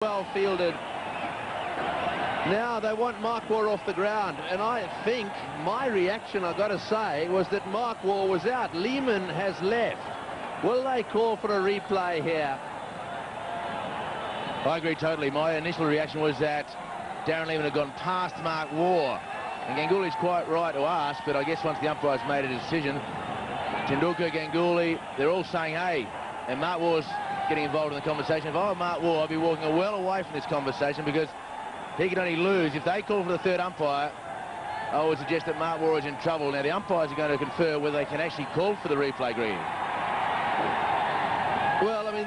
Well fielded. Now they want Mark Waugh off the ground, and I think my reaction, I've got to say, was that Mark Waugh was out. Lehmann has left. Will they call for a replay here? I agree totally. My initial reaction was that Darren Lehmann had gone past Mark Waugh, and Ganguly's quite right to ask, but I guess once the umpires made a decision, Tendulkar, Ganguly, they're all saying, hey, and Mark Waugh's getting involved in the conversation. If I were Mark Waugh, I'd be walking well away from this conversation, because he can only lose. If they call for the third umpire, I would suggest that Mark Waugh is in trouble. Now, the umpires are going to confer whether they can actually call for the replay, Green. Well, I mean,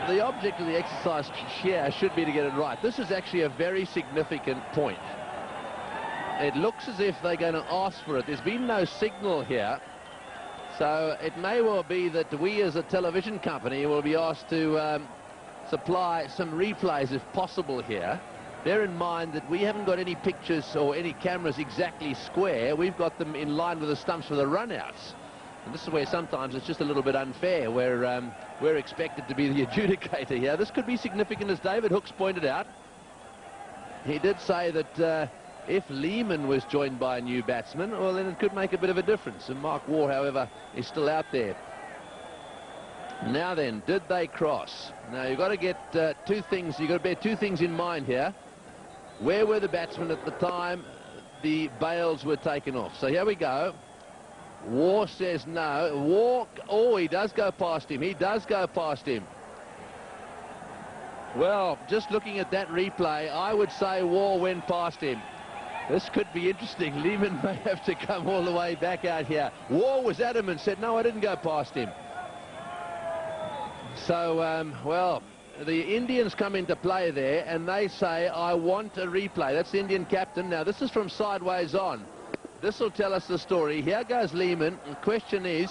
the object of the exercise here should be to get it right. This is actually a very significant point. It looks as if they're going to ask for it. There's been no signal here. So it may well be that we as a television company will be asked to supply some replays if possible here. Bear in mind that we haven't got any pictures or any cameras exactly square. We've got them in line with the stumps for the runouts. And this is where sometimes it's just a little bit unfair, where we're expected to be the adjudicator here. This could be significant, as David Hooks pointed out. He did say that if Lehmann was joined by a new batsman, well, then it could make a bit of a difference. And Mark Waugh, however, is still out there. Now then, did they cross? Now, you've got to get two things. You've got to bear two things in mind here. Where were the batsmen at the time the bails were taken off? So here we go. Waugh says no. Waugh, oh, he does go past him. He does go past him. Well, just looking at that replay, I would say Waugh went past him. This could be interesting. Lehmann may have to come all the way back out here. Waugh was adamant, said, no, I didn't go past him. So, well, the Indians come into play there, and they say, I want a replay. That's the Indian captain. Now, this is from sideways on. This will tell us the story. Here goes Lehmann. The question is,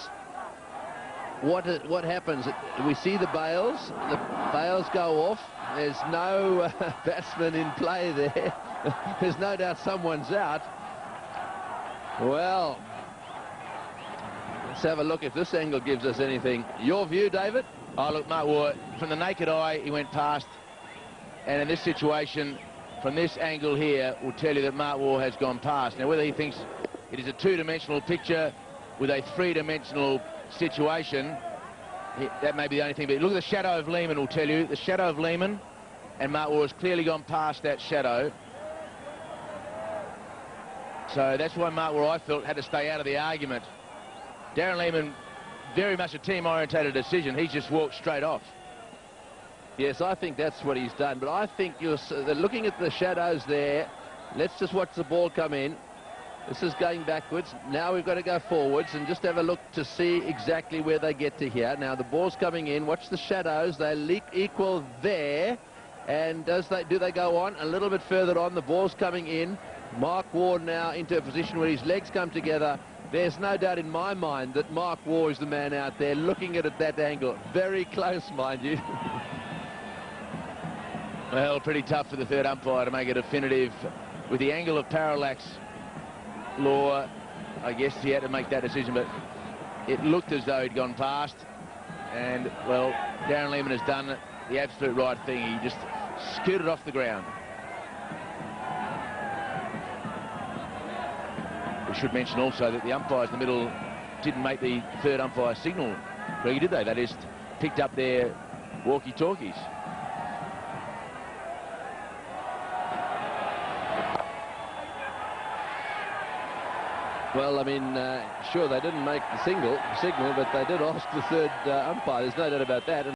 what happens? Do we see the bails? The bails go off. There's no batsman in play there. There's no doubt someone's out. Well, let's have a look if this angle gives us anything. Your view, David? Oh, look, Mark Waugh, from the naked eye, he went past. And in this situation, from this angle here, will tell you that Mark Waugh has gone past. Now, whether he thinks it is a two-dimensional picture with a three-dimensional situation, that may be the only thing. But look at the shadow of Lehmann will tell you. The shadow of Lehmann, and Mark Waugh has clearly gone past that shadow. So that's why Mark Waugh, I felt, had to stay out of the argument. Darren Lehmann, very much a team-orientated decision. He's just walked straight off. Yes, I think that's what he's done. But I think you're looking at the shadows there. Let's just watch the ball come in. This is going backwards. Now we've got to go forwards and just have a look to see exactly where they get to here. Now the ball's coming in. Watch the shadows. They equal there. And do they go on? A little bit further on. The ball's coming in. Mark Waugh now into a position where his legs come together. There's no doubt in my mind that Mark Waugh is the man out there looking at it at that angle. Very close, mind you. Well, pretty tough for the third umpire to make it definitive. With the angle of parallax law, I guess he had to make that decision, but it looked as though he'd gone past. And, well, Darren Lehmann has done the absolute right thing. He just scooted off the ground. We should mention also that the umpires in the middle didn't make the third umpire signal. Really, did they? They just picked up their walkie-talkies. Well, I mean, sure, they didn't make the signal, but they did ask the third umpire. There's no doubt about that.